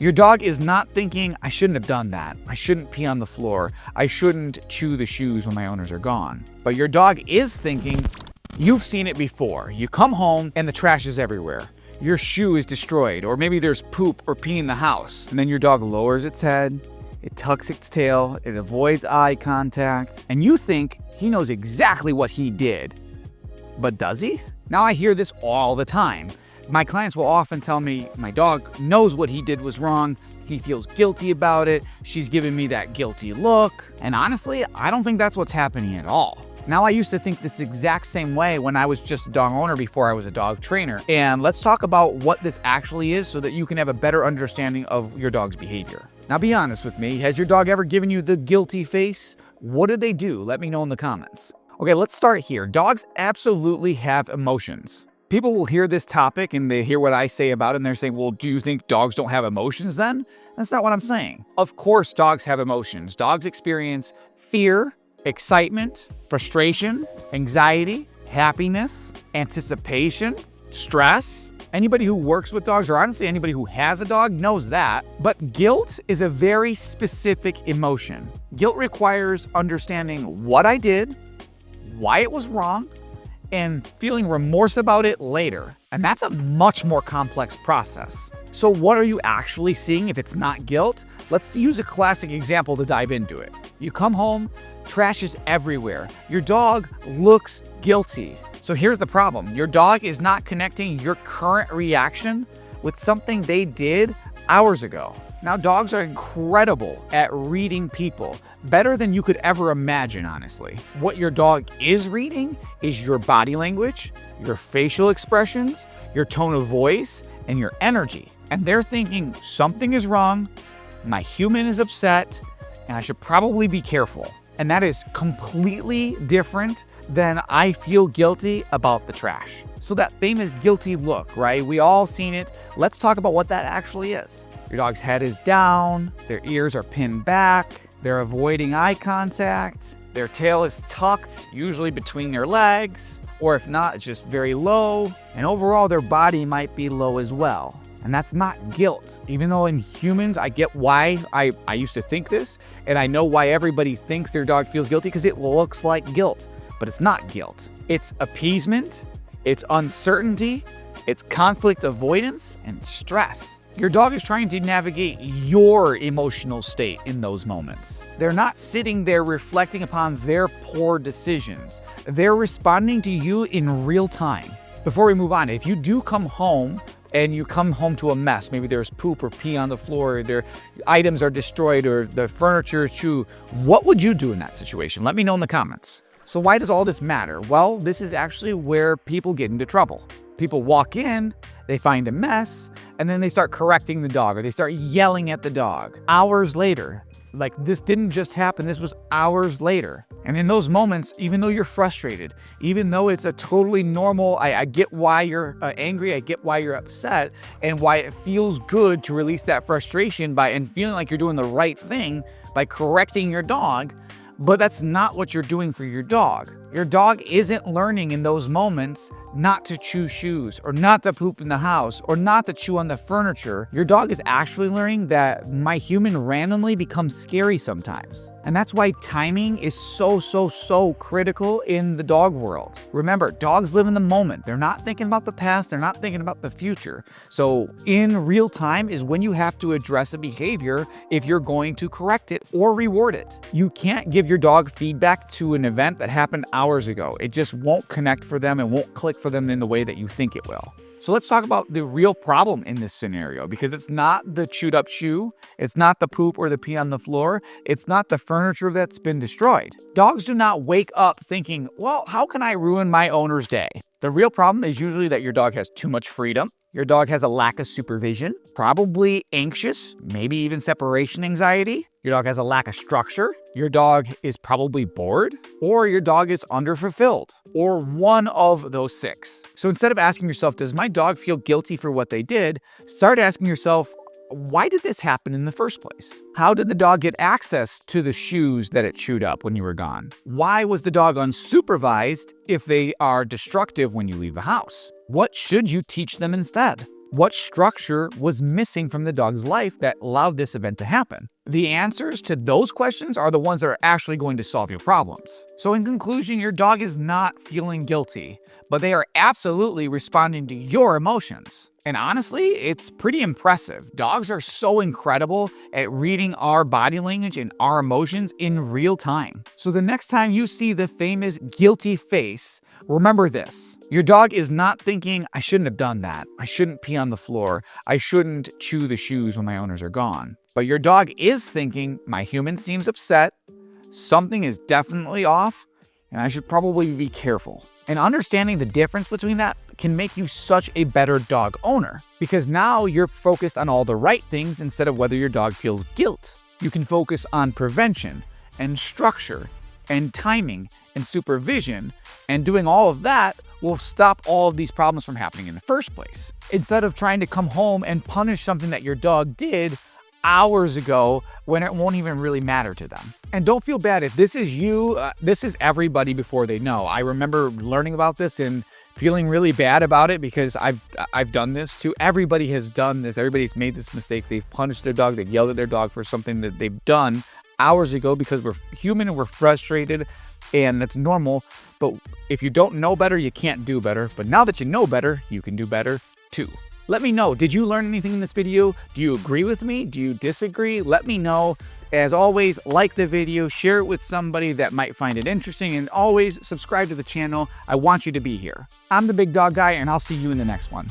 Your dog is not thinking, I shouldn't have done that. I shouldn't pee on the floor. I shouldn't chew the shoes when my owners are gone. But your dog is thinking, you've seen it before. You come home and the trash is everywhere. Your shoe is destroyed, or maybe there's poop or pee in the house. And then your dog lowers its head, it tucks its tail, it avoids eye contact, and you think he knows exactly what he did. But does he? Now I hear this all the time. My clients will often tell me, my dog knows what he did was wrong, he feels guilty about it, she's giving me that guilty look. And honestly, I don't think that's what's happening at all. Now, I used to think this exact same way when I was just a dog owner before I was a dog trainer. And let's talk about what this actually is so that you can have a better understanding of your dog's behavior. Now, be honest with me, has your dog ever given you the guilty face? What did they do? Let me know in the comments. Okay, let's start here. Dogs absolutely have emotions. People will hear this topic and they hear what I say about it and they're saying, well, do you think dogs don't have emotions then? That's not what I'm saying. Of course, dogs have emotions. Dogs experience fear, excitement, frustration, anxiety, happiness, anticipation, stress. Anybody who works with dogs, or honestly anybody who has a dog, knows that. But guilt is a very specific emotion. Guilt requires understanding what I did, why it was wrong, and feeling remorse about it later. And that's a much more complex process. So what are you actually seeing if it's not guilt? Let's use a classic example to dive into it. You come home, trash is everywhere. Your dog looks guilty. So here's the problem. Your dog is not connecting your current reaction with something they did hours ago. Now, dogs are incredible at reading people, better than you could ever imagine, honestly. What your dog is reading is your body language, your facial expressions, your tone of voice, and your energy. And they're thinking something is wrong, my human is upset, and I should probably be careful. And that is completely different than I feel guilty about the trash. So that famous guilty look, right? We all seen it. Let's talk about what that actually is. Your dog's head is down, their ears are pinned back, they're avoiding eye contact, their tail is tucked, usually between their legs, or if not, it's just very low, and overall their body might be low as well. And that's not guilt. Even though in humans, I get why I used to think this, and I know why everybody thinks their dog feels guilty, because it looks like guilt, but it's not guilt. It's appeasement, it's uncertainty, it's conflict avoidance, and stress. Your dog is trying to navigate your emotional state in those moments. They're not sitting there reflecting upon their poor decisions. They're responding to you in real time. Before we move on, if you do come home and you come home to a mess, maybe there's poop or pee on the floor, their items are destroyed, or the furniture is chewed, what would you do in that situation? Let me know in the comments. So why does all this matter? Well, this is actually where people get into trouble. People walk in, they find a mess, and then they start correcting the dog, or they start yelling at the dog. Hours later, like this didn't just happen, this was hours later. And in those moments, even though you're frustrated, even though it's a totally normal, I get why you're angry, I get why you're upset, and why it feels good to release that frustration and feeling like you're doing the right thing by correcting your dog, but that's not what you're doing for your dog. Your dog isn't learning in those moments not to chew shoes, or not to poop in the house, or not to chew on the furniture. Your dog is actually learning that my human randomly becomes scary sometimes. And that's why timing is so critical in the dog world. Remember, dogs live in the moment. They're not thinking about the past, they're not thinking about the future. So in real time is when you have to address a behavior if you're going to correct it or reward it. You can't give your dog feedback to an event that happened hours ago. It just won't connect for them and won't click for them in the way that you think it will. So let's talk about the real problem in this scenario, because it's not the chewed up shoe, it's not the poop or the pee on the floor, it's not the furniture that's been destroyed. Dogs do not wake up thinking, well, how can I ruin my owner's day? The real problem is usually that your dog has too much freedom. Your dog has a lack of supervision, probably anxious, maybe even separation anxiety. Your dog has a lack of structure. Your dog is probably bored, or your dog is underfulfilled, or one of those 6. So instead of asking yourself, does my dog feel guilty for what they did? Start asking yourself, why did this happen in the first place? How did the dog get access to the shoes that it chewed up when you were gone? Why was the dog unsupervised if they are destructive when you leave the house? What should you teach them instead? What structure was missing from the dog's life that allowed this event to happen? The answers to those questions are the ones that are actually going to solve your problems. So in conclusion, your dog is not feeling guilty, but they are absolutely responding to your emotions. And honestly, it's pretty impressive. Dogs are so incredible at reading our body language and our emotions in real time. So the next time you see the famous guilty face, remember this. Your dog is not thinking, I shouldn't have done that. I shouldn't pee on the floor. I shouldn't chew the shoes when my owners are gone. But your dog is thinking, my human seems upset. Something is definitely off, and I should probably be careful. And understanding the difference between that can make you such a better dog owner, because now you're focused on all the right things instead of whether your dog feels guilt. You can focus on prevention and structure and timing and supervision, and doing all of that will stop all of these problems from happening in the first place. Instead of trying to come home and punish something that your dog did hours ago when it won't even really matter to them. And don't feel bad if this is you. This is everybody before they know. I remember learning about this and feeling really bad about it because I've done this too. Everybody has done this. Everybody's made this mistake. They've punished their dog. They've yelled at their dog for something that they've done hours ago because we're human and we're frustrated, and that's normal. But if you don't know better, you can't do better. But now that you know better, you can do better too. Let me know, did you learn anything in this video? Do you agree with me? Do you disagree? Let me know. As always, like the video, share it with somebody that might find it interesting, and always subscribe to the channel. I want you to be here. I'm the Big Dog Guy, and I'll see you in the next one.